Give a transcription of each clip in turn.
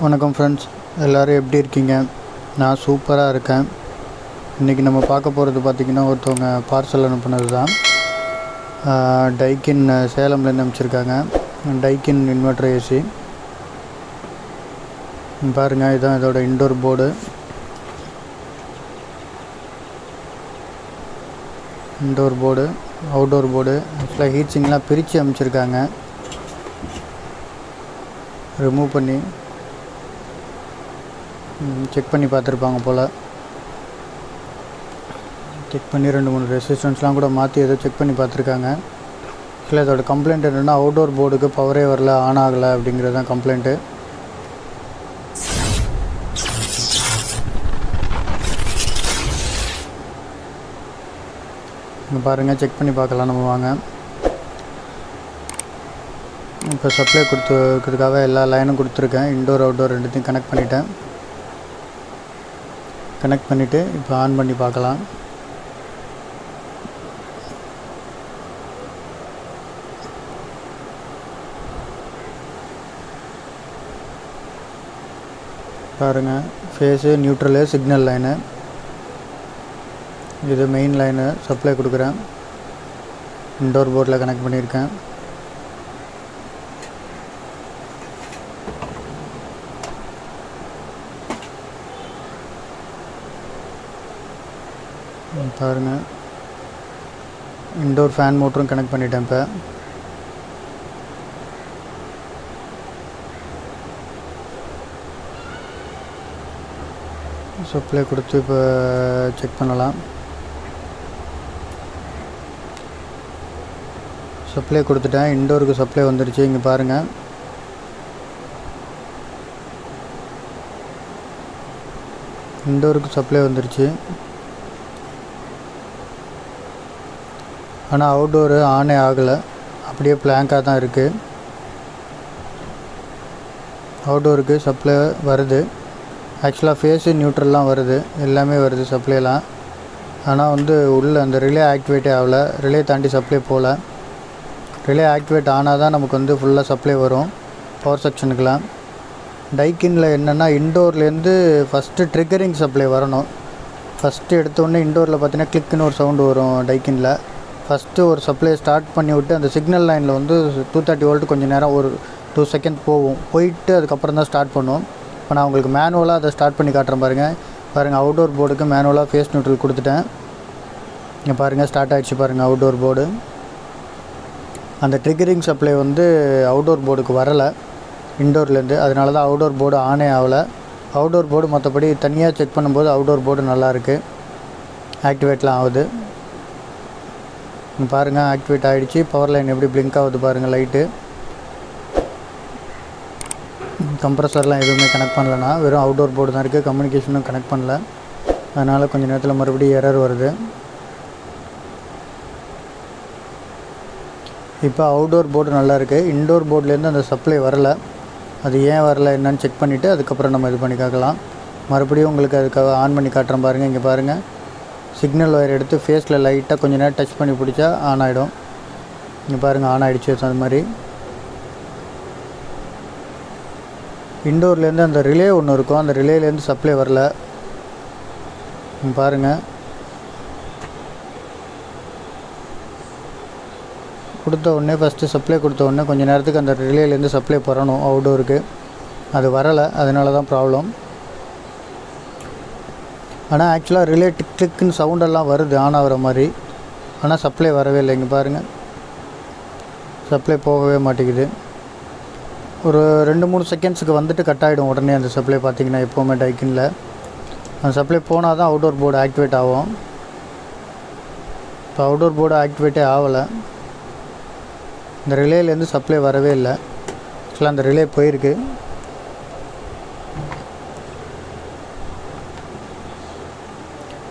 வணக்கம் ஃப்ரெண்ட்ஸ், எல்லோரும் எப்படி இருக்கீங்க? நான் சூப்பராக இருக்கேன். இன்றைக்கி நம்ம பார்க்க போகிறது பார்த்திங்கன்னா, ஒருத்தவங்க பார்சல் அனுப்புனது தான். டைக்கின் சேலம்லேருந்து அனுப்பிச்சிருக்காங்க. டைக்கின் இன்வெர்டர் ஏசி பாருங்கள். இதுதான் இதோட இன்டோர் போர்டு. அவுட்டோர் போர்டு ஆக்சுவலாக ஹீட் சிங்லாம் பிரித்து அனுப்பிச்சிருக்காங்க. ரிமூவ் பண்ணி செக் பண்ணி பார்த்துருப்பாங்க போல். செக் பண்ணி 2-3 ரெசிஸ்டன்ஸ்லாம் கூட மாற்றி ஏதோ செக் பண்ணி பார்த்துருக்காங்க. இல்லை, இதோட கம்ப்ளைண்ட் என்னென்னா, அவுட்டோர் போர்டுக்கு பவரே வரல, ஆன் ஆகலை அப்படிங்கிறது தான் கம்ப்ளைண்ட்டு. இங்கே பாருங்கள், செக் பண்ணி பார்க்கலாம். நம்ம வாங்க. இப்போ சப்ளை கொடுத்துக்கிறதுக்காக எல்லா லைனும் கொடுத்துருக்கேன். இன்டோர் அவுட்டோர் ரெண்டுத்தையும் கனெக்ட் பண்ணிவிட்டு இப்போ ஆன் பண்ணி பார்க்கலாம். பாருங்கள், ஃபேஸு, நியூட்ரலு, சிக்னல் லைனு. இது மெயின் லைனு சப்ளை கொடுக்குறேன். இன்டோர் போர்டில் கனெக்ட் பண்ணியிருக்கேன். பாருங்கள், இன்டோர் ஃபேன் மோட்டரும் கனெக்ட் பண்ணிட்டேன். இப்போ சப்ளை கொடுத்து இப்போ செக் பண்ணலாம். சப்ளை கொடுத்துட்டேன். இன்டோருக்கு சப்ளை வந்துடுச்சு. இங்கே பாருங்கள், இன்டோருக்கு சப்ளை வந்துடுச்சு. ஆனால் அவுட்டோரு ஆனே ஆகலை, அப்படியே பிளாங்காக தான் இருக்குது. அவுட்டோருக்கு சப்ளை வருது. ஆக்சுவலாக ஃபேஸு, நியூட்ரல்லாம் வருது, எல்லாமே வருது சப்ளைலாம். ஆனால் உள்ளே அந்த ரிலே ஆக்டிவேட்டே ஆகலை. ரிலே தாண்டி சப்ளை போகல. ரிலே ஆக்டிவேட் ஆனால் தான் நமக்கு ஃபுல்லாக சப்ளை வரும் பவர் செக்ஷனுக்கெலாம். டைக்கினில் என்னென்னா, இன்டோர்லேருந்து ஃபஸ்ட்டு ட்ரிகரிங் சப்ளை வரணும். ஃபஸ்ட்டு எடுத்தோடனே இன்டோரில் பார்த்தீங்கன்னா கிளிக்குன்னு ஒரு சவுண்டு வரும். டைக்கினில் ஃபஸ்ட்டு ஒரு சப்ளை ஸ்டார்ட் பண்ணி விட்டு அந்த சிக்னல் லைனில் 230 வோல்ட் கொஞ்சம் நேரம் ஒரு 2 செகண்ட் போயிட்டு அதுக்கப்புறம் தான் ஸ்டார்ட் பண்ணுவோம். இப்போ நான் உங்களுக்கு மேனுவலாக அதை ஸ்டார்ட் பண்ணி காட்டுறேன். பாருங்கள், அவுட்டோர் போர்டுக்கு மேனுவலாக ஃபேஸ் நியூட்ரல் கொடுத்துட்டேன். இங்கே பாருங்கள், ஸ்டார்ட் ஆகிடுச்சு. பாருங்கள், அவுட்டோர் போர்டு. அந்த ட்ரிகரிங் சப்ளை அவுட்டோர் போர்டுக்கு வரலை இன்டோர்லேருந்து. அதனால தான் அவுட்டோர் போர்டு ஆனே ஆகலை. அவுட்டோர் போர்டு மற்றபடி தனியாக செக் பண்ணும்போது அவுட்டோர் போர்டு நல்லாயிருக்கு, ஆக்டிவேட்லாம் ஆகுது. பாருங்கள், ஆக்டிவேட் ஆகிடுச்சு. பவர் லைன் எப்படி பிளிங்க் ஆகுது பாருங்கள், லைட்டு. கம்ப்ரஸர்லாம் எதுவுமே கனெக்ட் பண்ணலன்னா, வெறும் அவுட்டோர் போர்டு தான் இருக்குது. கம்யூனிகேஷனும் கனெக்ட் பண்ணல. அதனால் கொஞ்சம் நேரத்தில் மறுபடியும் எரர் வருது. இப்போ அவுட்டோர் போர்டு நல்லா இருக்குது. இன்டோர் போர்ட்லேருந்து அந்த சப்ளை வரலை. அது ஏன் வரலை என்னன்னு செக் பண்ணிவிட்டு அதுக்கப்புறம் நம்ம இது பண்ணி காக்கலாம். மறுபடியும் உங்களுக்கு அதுக்காக ஆன் பண்ணி காட்டுறேன். பாருங்கள், இங்கே பாருங்கள், சிக்னல் ஒயர் எடுத்து ஃபேஸில் லைட்டாக கொஞ்சம் நேரம் டச் பண்ணி பிடிச்சா ஆன் ஆகிடும். இங்கே பாருங்கள், ஆன் ஆகிடுச்சு. அது மாதிரி இன்டோர்லேருந்து அந்த ரிலே ஒன்று இருக்கும், அந்த ரிலேலேருந்து சப்ளை வரல. பாருங்கள், கொடுத்த உடனே ஃபஸ்ட்டு சப்ளை கொடுத்த உடனே கொஞ்சம் நேரத்துக்கு அந்த ரிலேலேருந்து சப்ளை வரணும் அவுட்டோருக்கு. அது வரலை, அதனால தான் ப்ராப்ளம். ஆனால் ஆக்சுவலாக ரிலே கிளிக்குன்னு சவுண்டெல்லாம் வருது ஆன் ஆகிற மாதிரி. ஆனால் சப்ளை வரவே இல்லை. இங்கே பாருங்கள், சப்ளை போகவே மாட்டேங்குது. ஒரு 2-3 செகண்ட்ஸுக்கு கட் ஆகிடும் உடனே அந்த சப்ளை. பார்த்திங்கன்னா எப்போவுமே டைக்கினில் அந்த சப்ளை போனால் தான் அவுட்டோர் போர்டு ஆக்டிவேட் ஆகும். இப்போ அவுட்டோர் போர்டு ஆக்டிவேட்டே ஆகலை. இந்த ரிலேலேருந்து சப்ளை வரவே இல்லை. ஆக்சுவலாக அந்த ரிலே போயிருக்கு.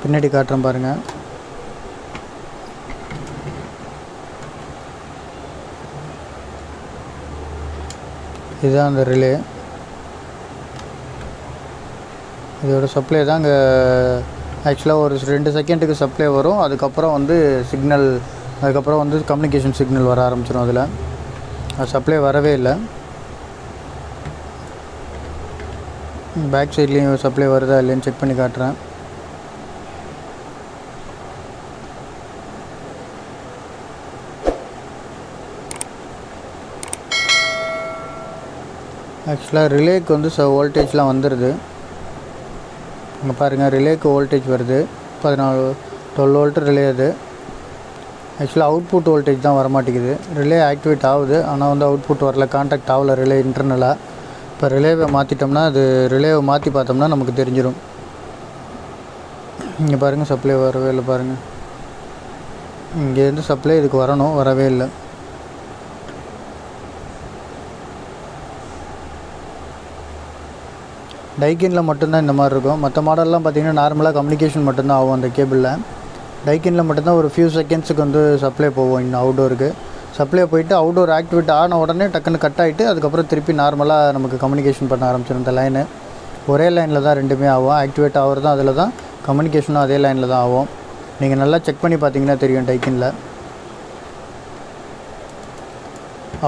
பின்னாடி காட்டுறேன் பாருங்கள். இதுதான் அந்த ரிலே. இதோட சப்ளை தான் இங்கே ஆக்சுவலாக ஒரு 2 செகண்டுக்கு சப்ளை வரும். அதுக்கப்புறம் சிக்னல், அதுக்கப்புறம் கம்யூனிகேஷன் சிக்னல் வர ஆரம்பிச்சிடும். அதில் அது சப்ளை வரவே இல்லை. பேக் சைட்லேயும் சப்ளை வருதா இல்லைன்னு செக் பண்ணி காட்டுறேன். ஆக்சுவலாக ரிலேக்கு வந்து வோல்டேஜ்லாம் வந்துடுது. இங்கே பாருங்கள், ரிலேக்கு வோல்டேஜ் வருது 12 வோல்ட் ரிலே. அது ஆக்சுவலாக அவுட்புட் வோல்டேஜ் தான் வரமாட்டேங்குது. ரிலே ஆக்டிவேட் ஆகுது, ஆனால் வந்து அவுட்புட் வரல, கான்டாக்ட் ஆகல ரிலே இன்டர்னலாக. இப்போ ரிலேவை மாற்றிட்டோம்னா, அது ரிலேவை மாற்றி பார்த்தோம்னா நமக்கு தெரிஞ்சிடும். இங்கே பாருங்கள், சப்ளை வரவே இல்லை பாருங்கள். இங்கேருந்து சப்ளை இதுக்கு வரணும், வரவே இல்லை. டைக்கினில் மட்டும்தான் இந்த மாதிரி இருக்கும். மற்ற மாடல்லாம் பார்த்திங்கன்னா நார்மலாக கம்யூனிகேஷன் மட்டும்தான் ஆகும் அந்த கேபிளில். டைக்கினில் மட்டும்தான் ஒரு ஃபியூ செகண்ட்ஸுக்கு வந்து சப்ளை போகும். இன்னும் அவுடோருக்கு சப்ளை போயிட்டு அவுடோர் ஆக்டிவேட் ஆன உடனே டக்குன்னு கட் ஆகிட்டு அதுக்கப்புறம் திருப்பி நார்மலாக நமக்கு கம்யூனிகேஷன் பண்ண ஆரம்பிச்சிடும். இந்த லைனு ஒரே லைனில் தான் ரெண்டுமே ஆகும். ஆக்டிவேட் ஆகிறதும் அதில் தான், கம்யூனிகேஷனும் அதே லைனில் தான் ஆகும். நீங்கள் நல்லா செக் பண்ணி பார்த்தீங்கன்னா தெரியும். டைக்கினில்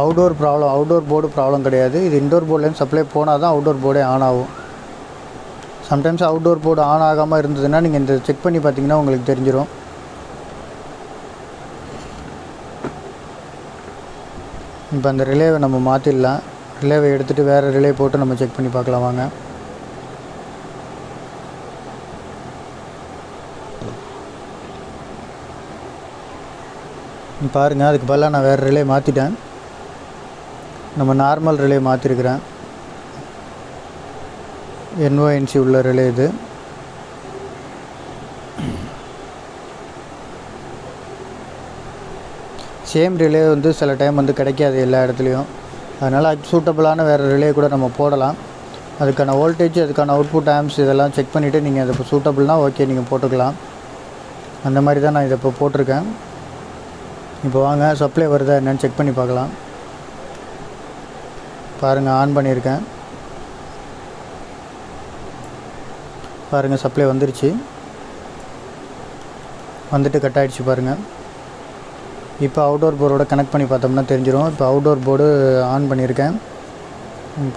அவுடோர் போர்டு ப்ராப்ளம் கிடையாது. இது இன்டோர் போர்ட்லேருந்து சப்ளை போனால் தான் அவுடோர் போர்டே ஆன் ஆகும். சம்டைம்ஸ் அவுட்டோர் போர்டு ஆன் ஆகாமல் இருந்ததுன்னா நீங்கள் இந்த செக் பண்ணி பார்த்தீங்கன்னா உங்களுக்கு தெரிஞ்சிடும். இப்போ அந்த ரிலேவை நம்ம மாற்றிடலாம். ரிலேவை எடுத்துகிட்டு வேறு ரிலே போட்டு நம்ம செக் பண்ணி பார்க்கலாம் வாங்க. பாருங்கள், அதுக்கு பதிலாக நான் வேறு ரிலே மாற்றிட்டேன். நம்ம நார்மல் ரிலே மாற்றிருக்கிறேன். NONC உள்ள ரிலே இது. சேம் ரிலே வந்து சில டைம் வந்து கிடைக்காது எல்லா இடத்துலையும். அதனால் சூட்டபிளான வேறு ரிலே கூட நம்ம போடலாம். அதுக்கான வோல்டேஜ், அதுக்கான அவுட்புட் ஆம்ஸ் இதெல்லாம் செக் பண்ணிவிட்டு நீங்கள் அதை இப்போ சூட்டபிள்னால் ஓகே நீங்கள் போட்டுக்கலாம். அந்த மாதிரி தான் நான் இதை இப்போ போட்டிருக்கேன். இப்போ வாங்க சப்ளை வருதா என்னென்னு செக் பண்ணி பார்க்கலாம். பாருங்கள், ஆன் பண்ணியிருக்கேன். பாருங்கள், சப்ளை வந்துருச்சு. வந்துட்டு கட் ஆகிடுச்சு பாருங்கள். இப்போ அவுட்டோர் போர்டோட கனெக்ட் பண்ணி பார்த்தோம்னா தெரிஞ்சிடும். இப்போ அவுட்டோர் போர்டு ஆன் பண்ணியிருக்கேன்.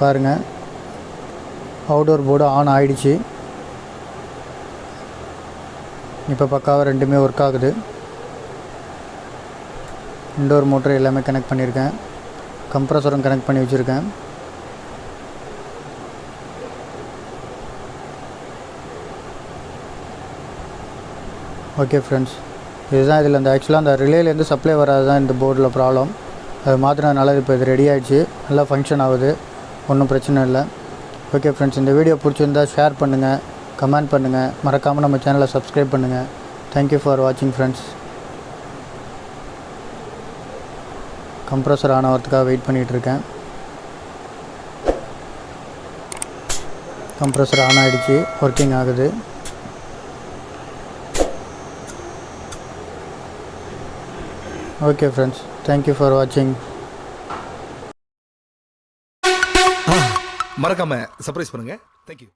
பாருங்கள், அவுட்டோர் போர்டு ஆன் ஆகிடுச்சு. இப்போ பக்காவாக ரெண்டுமே ஒர்க் ஆகுது. இன்டோர் மோட்டர் எல்லாமே கனெக்ட் பண்ணியிருக்கேன். கம்ப்ரஸரும் கனெக்ட் பண்ணி வச்சுருக்கேன். ஓகே ஃப்ரெண்ட்ஸ், இதுதான் இதில் அந்த ஆக்சுவலாக அந்த ரிலேலேருந்து சப்ளை வராது தான் இந்த போர்டில் ப்ராப்ளம். அது மாற்றினதுனால இப்போ இது ரெடி ஆகிடுச்சு, நல்லா ஃபங்க்ஷன் ஆகுது, ஒன்றும் பிரச்சனை இல்லை. ஓகே ஃப்ரெண்ட்ஸ், இந்த வீடியோ பிடிச்சிருந்தால் ஷேர் பண்ணுங்கள், கமெண்ட் பண்ணுங்கள், மறக்காமல் நம்ம சேனலை சப்ஸ்கிரைப் பண்ணுங்கள். தேங்க்யூ ஃபார் வாட்சிங் ஃப்ரெண்ட்ஸ். கம்ப்ரஸர் ஆன் ஆகிறதுக்காக வெயிட் பண்ணிகிட்ருக்கேன். கம்ப்ரஸர் ஆன் ஆகிடுச்சு, ஒர்க்கிங் ஆகுது. ஓகே ஃப்ரெண்ட்ஸ், தேங்க்யூ ஃபார் வாட்சிங். மறக்காம சர்ப்ரைஸ் பண்ணுங்க. தேங்க்யூ.